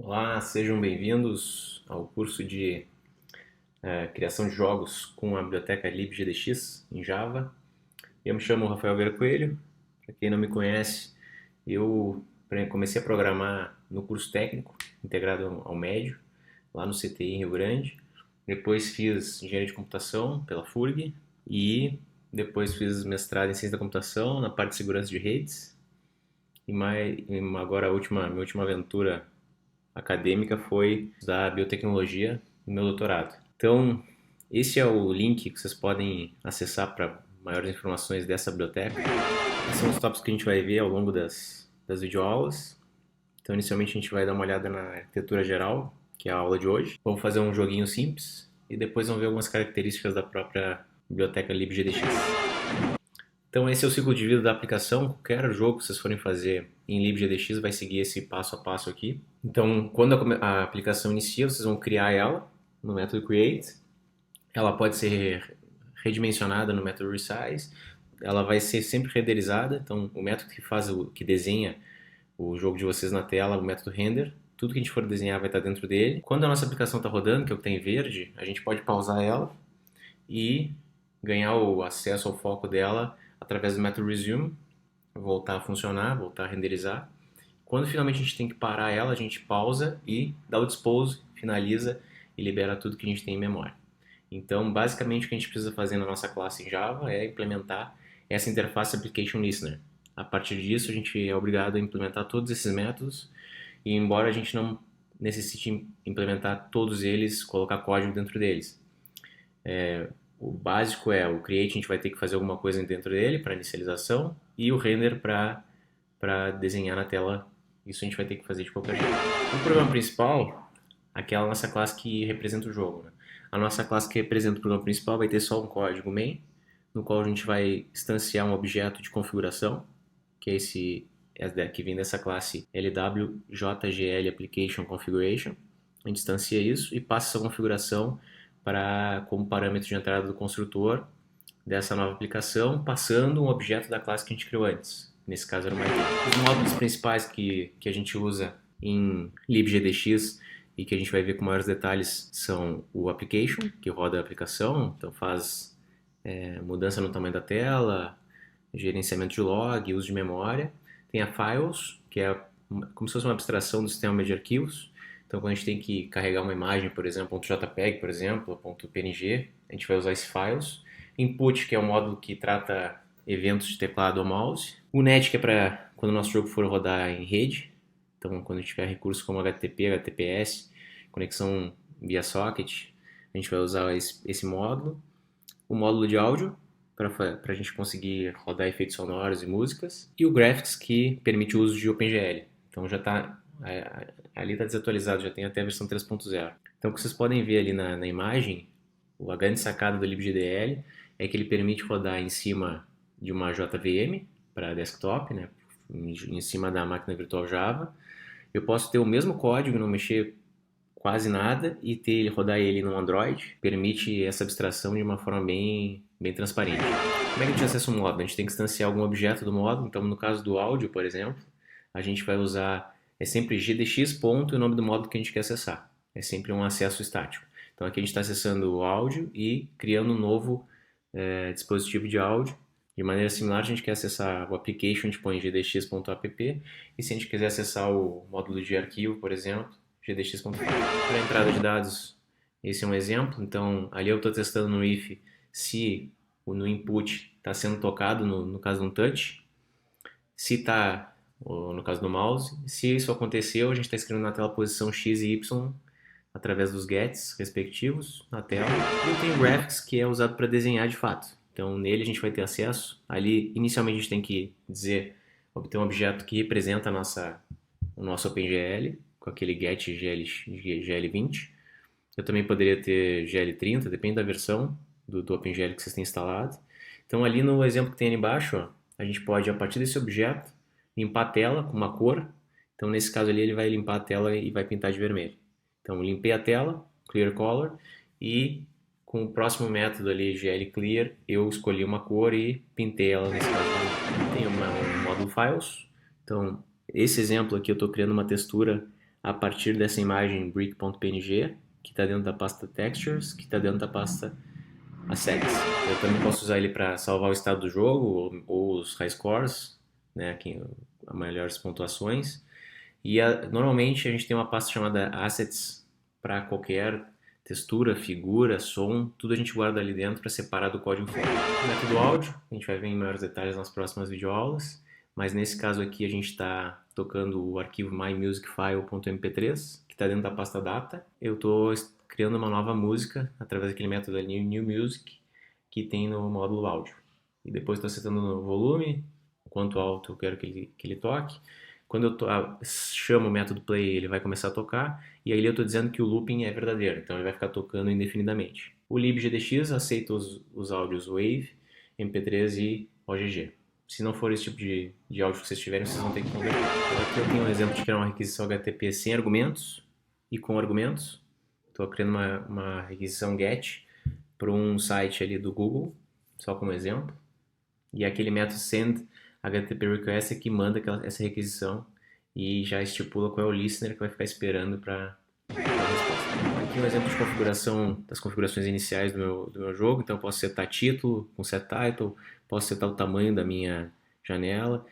Olá, sejam bem-vindos ao curso de criação de jogos com a biblioteca libgdx em Java. Eu me chamo Rafael Vera Coelho. Para quem não me conhece, eu comecei a programar no curso técnico integrado ao médio, lá no CTI em Rio Grande. Depois fiz engenharia de computação pela FURG e depois fiz mestrado em ciência da computação na parte de segurança de redes. Agora minha última aventura acadêmica foi da biotecnologia no meu doutorado. Então, esse é o link que vocês podem acessar para maiores informações dessa biblioteca. Esses são os tópicos que a gente vai ver ao longo das videoaulas. Então, inicialmente a gente vai dar uma olhada na arquitetura geral, que é a aula de hoje. Vamos fazer um joguinho simples e depois vamos ver algumas características da própria biblioteca libgdx. Então esse é o ciclo de vida da aplicação. Qualquer jogo que vocês forem fazer em libgdx vai seguir esse passo a passo aqui. Então quando a aplicação inicia, vocês vão criar ela no método create. Ela pode ser redimensionada no método resize. Ela vai ser sempre renderizada. Então o método que desenha o jogo de vocês na tela, o método render, tudo que a gente for desenhar vai estar dentro dele. Quando a nossa aplicação está rodando, que é o que está em verde, a gente pode pausar ela e ganhar o acesso ao foco dela através do método resume, voltar a funcionar, voltar a renderizar. Quando finalmente a gente tem que parar ela, a gente pausa e dá o dispose, finaliza e libera tudo que a gente tem em memória. Então, basicamente, o que a gente precisa fazer na nossa classe em Java é implementar essa interface Application Listener. A partir disso, a gente é obrigado a implementar todos esses métodos e, embora a gente não necessite implementar todos eles, colocar código dentro deles. O básico é o create, a gente vai ter que fazer alguma coisa dentro dele para inicialização e o render para desenhar na tela. Isso a gente vai ter que fazer de qualquer jeito. O programa principal, aquela nossa classe que representa o jogo, né? A nossa classe que representa o programa principal vai ter só um código main, no qual a gente vai instanciar um objeto de configuração, que é esse que vem dessa classe LWJGL Application Configuration. A gente instancia isso e passa essa configuração como parâmetro de entrada do construtor dessa nova aplicação, passando um objeto da classe que a gente criou antes. Nesse caso era uma ID. Os módulos principais que a gente usa em libgdx e que a gente vai ver com maiores detalhes são o application, que roda a aplicação, então faz mudança no tamanho da tela, gerenciamento de log, uso de memória. Tem a files, que é como se fosse uma abstração do sistema de arquivos. Então, quando a gente tem que carregar uma imagem, por exemplo, .jpeg, por exemplo, .png, a gente vai usar esse files. Input, que é um módulo que trata eventos de teclado ou mouse. O net, que é para quando o nosso jogo for rodar em rede. Então, quando tiver recursos como HTTP, HTTPS, conexão via socket, a gente vai usar esse módulo. O módulo de áudio, para a gente conseguir rodar efeitos sonoros e músicas. E o graphics, que permite o uso de OpenGL. Então, já está... Ali está desatualizado, já tem até a versão 3.0. Então o que vocês podem ver ali na imagem, a grande sacada do libgdl é que ele permite rodar em cima de uma JVM para desktop, né, em cima da máquina virtual Java. Eu posso ter o mesmo código, não mexer quase nada e rodar ele no Android. Permite essa abstração de uma forma bem transparente. Como é que a gente acessa o módulo? A gente tem que instanciar algum objeto do módulo. Então no caso do áudio, por exemplo, a gente vai usar sempre gdx ponto e o nome do módulo que a gente quer acessar. É sempre um acesso estático. Então aqui a gente está acessando o áudio e criando um novo dispositivo de áudio. De maneira similar, a gente quer acessar o application, a gente põe gdx.app, e se a gente quiser acessar o módulo de arquivo, por exemplo, gdx.app. Para a entrada de dados, esse é um exemplo. Então ali eu estou testando no if se no input está sendo tocado, no caso de um touch, se está, no caso do mouse. Se isso aconteceu, a gente está escrevendo na tela a posição X e Y através dos gets respectivos na tela. E tem o graphics, que é usado para desenhar de fato. Então nele a gente vai ter acesso. Ali inicialmente a gente tem que obter um objeto que representa o nosso OpenGL, com aquele get GL20. Eu também poderia ter GL30, depende da versão do OpenGL que vocês têm instalado. Então ali no exemplo que tem ali embaixo, ó, a gente pode, a partir desse objeto, limpar a tela com uma cor. Então nesse caso ali ele vai limpar a tela e vai pintar de vermelho. Então limpei a tela, clear color, e com o próximo método ali, glClear, eu escolhi uma cor e pintei ela nesse caso. Tem um módulo files. Então esse exemplo aqui eu estou criando uma textura a partir dessa imagem brick.png, que está dentro da pasta textures, que está dentro da pasta assets. Eu também posso usar ele para salvar o estado do jogo ou os high scores, né, aqui, as melhores pontuações. E normalmente a gente tem uma pasta chamada assets para qualquer textura, figura, som, tudo a gente guarda ali dentro para separar do código-fonte. O método áudio, a gente vai ver em maiores detalhes nas próximas videoaulas, mas nesse caso aqui a gente está tocando o arquivo mymusicfile.mp3, que está dentro da pasta data. Eu estou criando uma nova música através daquele método ali, new music, que tem no módulo áudio. E depois estou setando o volume, o quanto alto eu quero que ele toque. Quando eu chamo o método play, ele vai começar a tocar, e aí eu estou dizendo que o looping é verdadeiro, então ele vai ficar tocando indefinidamente. O libgdx aceita os áudios WAV, MP3 e OGG. Se não for esse tipo de áudio que vocês tiverem, vocês vão ter que converter. Então aqui eu tenho um exemplo de criar uma requisição HTTP sem argumentos e com argumentos. Estou criando uma requisição GET para um site ali do Google, só como exemplo. E aquele método send HTTP request é que manda essa requisição e já estipula qual é o listener que vai ficar esperando para a resposta. Aqui é um exemplo de configuração das configurações iniciais do meu jogo. Então eu posso setar título com set title, posso setar o tamanho da minha janela.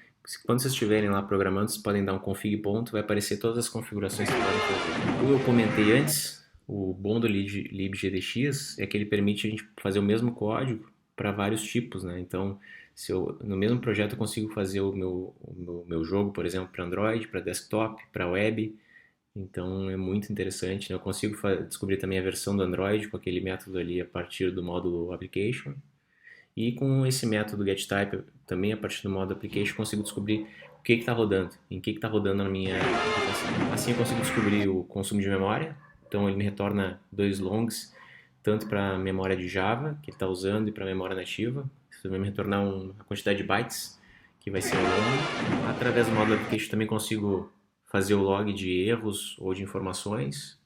Quando vocês estiverem lá programando, vocês podem dar um config ponto, vai aparecer todas as configurações que podem fazer. Como eu comentei antes, o bom do libgdx é que ele permite a gente fazer o mesmo código para vários tipos, né? Então, se eu, no mesmo projeto eu consigo fazer o meu jogo, por exemplo, para Android, para desktop, para web. Então é muito interessante, né? Eu consigo descobrir também a versão do Android com aquele método ali a partir do módulo application. E com esse método getType, também a partir do módulo application, eu consigo descobrir o que está rodando, em que está rodando na minha aplicação. Assim eu consigo descobrir o consumo de memória. Então ele me retorna 2 longs, tanto para a memória de Java, que ele está usando, e para a memória nativa. Isso vai me retornar a quantidade de bytes, que vai ser o long. Através do módulo application também consigo fazer o log de erros ou de informações.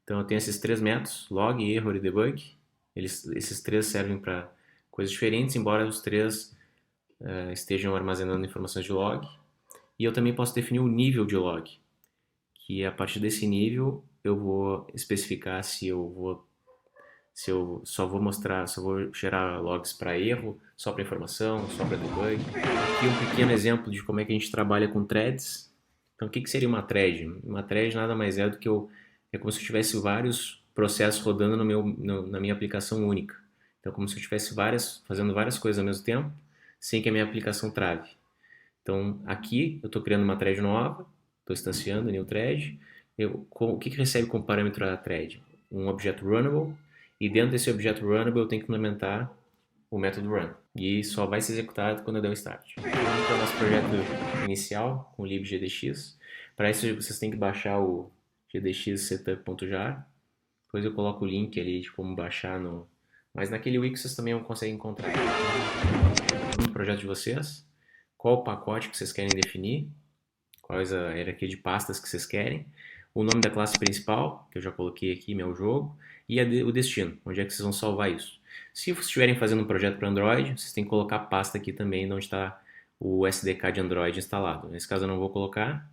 Então eu tenho esses 3 métodos, log, erro e debug. Esses 3 servem para coisas diferentes, embora os 3 estejam armazenando informações de log. E eu também posso definir o nível de log, que a partir desse nível eu vou especificar se eu só vou gerar logs para erro, só para informação, só para debug. Aqui um pequeno exemplo de como é que a gente trabalha com threads. Então, o que seria uma thread? Uma thread nada mais é do que é como se eu tivesse vários processos rodando na minha aplicação única. Então, como se eu estivesse fazendo várias coisas ao mesmo tempo, sem que a minha aplicação trave. Então, aqui eu estou criando uma thread nova, estou instanciando new thread. O que recebe como parâmetro a thread? Um objeto runnable, e dentro desse objeto runnable eu tenho que implementar o método run. E só vai ser executado quando eu der o start. Vamos para o nosso projeto inicial, com o libgdx. Para isso vocês têm que baixar o gdx setup.jar. Depois eu coloco o link ali de como baixar no... Mas naquele wiki vocês também conseguem encontrar. No projeto de vocês, qual o pacote que vocês querem definir, quais a hierarquia de pastas que vocês querem, o nome da classe principal, que eu já coloquei aqui, meu jogo, e o destino, onde é que vocês vão salvar isso. Se vocês estiverem fazendo um projeto para Android, vocês têm que colocar a pasta aqui também, onde está o SDK de Android instalado. Nesse caso eu não vou colocar.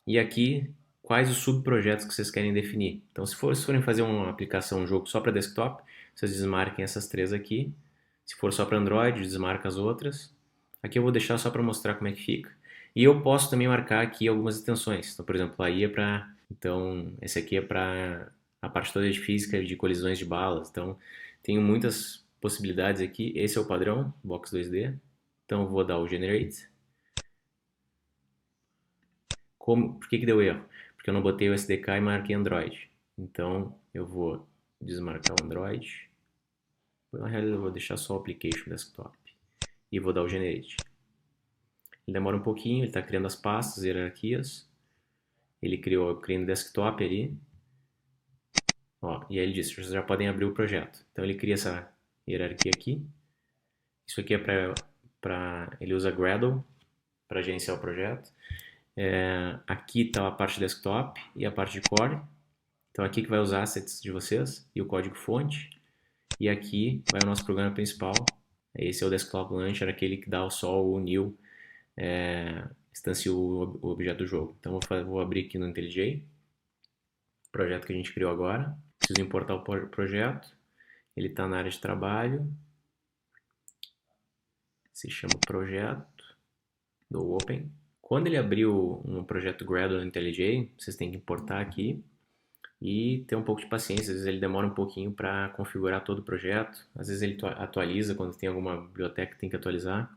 E aqui, quais os subprojetos que vocês querem definir. Então, se forem fazer uma aplicação, um jogo só para desktop, vocês desmarquem essas 3 aqui. Se for só para Android, desmarca as outras. Aqui eu vou deixar só para mostrar como é que fica. E eu posso também marcar aqui algumas extensões. Então, por exemplo, aí é para... Então, esse aqui é para a parte toda de física de colisões de balas. Então, tenho muitas possibilidades aqui. Esse é o padrão, Box 2D. Então, eu vou dar o Generate. Por que deu erro? Porque eu não botei o SDK e marquei Android. Então, eu vou desmarcar o Android. Na realidade, eu vou deixar só o Application Desktop. E vou dar o Generate. Ele demora um pouquinho, ele está criando as pastas, hierarquias. Eu criei no desktop ali. Ó, e aí ele disse, vocês já podem abrir o projeto. Então ele cria essa hierarquia aqui. Isso aqui é ele usa Gradle para gerenciar o projeto. Aqui está a parte desktop e a parte de core. Então aqui que vai os assets de vocês e o código fonte. E aqui vai o nosso programa principal. Esse é o Desktop Launcher, aquele que dá só o new instancio o objeto do jogo. Então vou abrir aqui no IntelliJ, projeto que a gente criou agora. Preciso importar o projeto. Ele está na área de trabalho. Se chama projeto do Open. Quando ele abriu um projeto Gradle no IntelliJ, vocês têm que importar aqui e ter um pouco de paciência. Às vezes ele demora um pouquinho para configurar todo o projeto. Às vezes ele atualiza quando tem alguma biblioteca que tem que atualizar.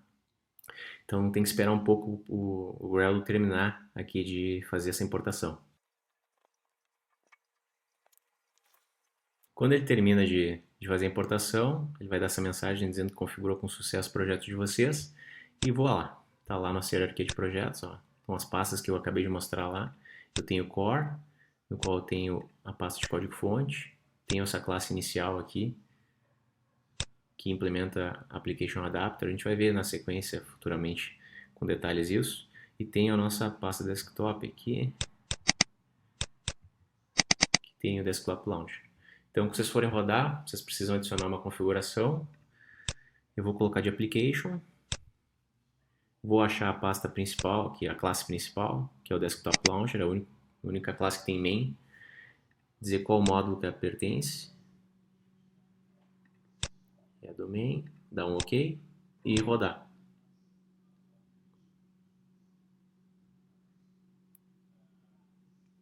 Então tem que esperar um pouco o Gradle terminar aqui de fazer essa importação. Quando ele termina de fazer a importação, ele vai dar essa mensagem dizendo que configurou com sucesso o projeto de vocês. E vou lá. Está lá na hierarquia de projetos, ó, com as pastas que eu acabei de mostrar lá. Eu tenho Core, no qual eu tenho a pasta de código-fonte. Tenho essa classe inicial aqui, que implementa Application Adapter. A gente vai ver na sequência futuramente com detalhes isso. E tenho a nossa pasta desktop aqui, que tem o Desktop Launcher. Então, quando vocês forem rodar, vocês precisam adicionar uma configuração. Eu vou colocar de Application. Vou achar a pasta principal, que é a classe principal, que é o Desktop Launcher, é a única classe que tem main. Dizer qual módulo que ela pertence. É a domain, dar um OK e rodar.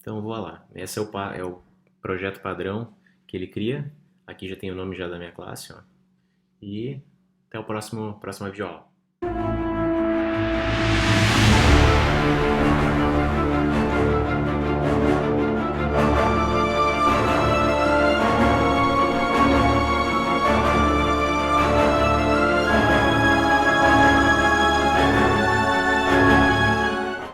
Então, vou lá. Esse é o projeto padrão que ele cria. Aqui já tem o nome já da minha classe, ó. E até o próxima videoaula.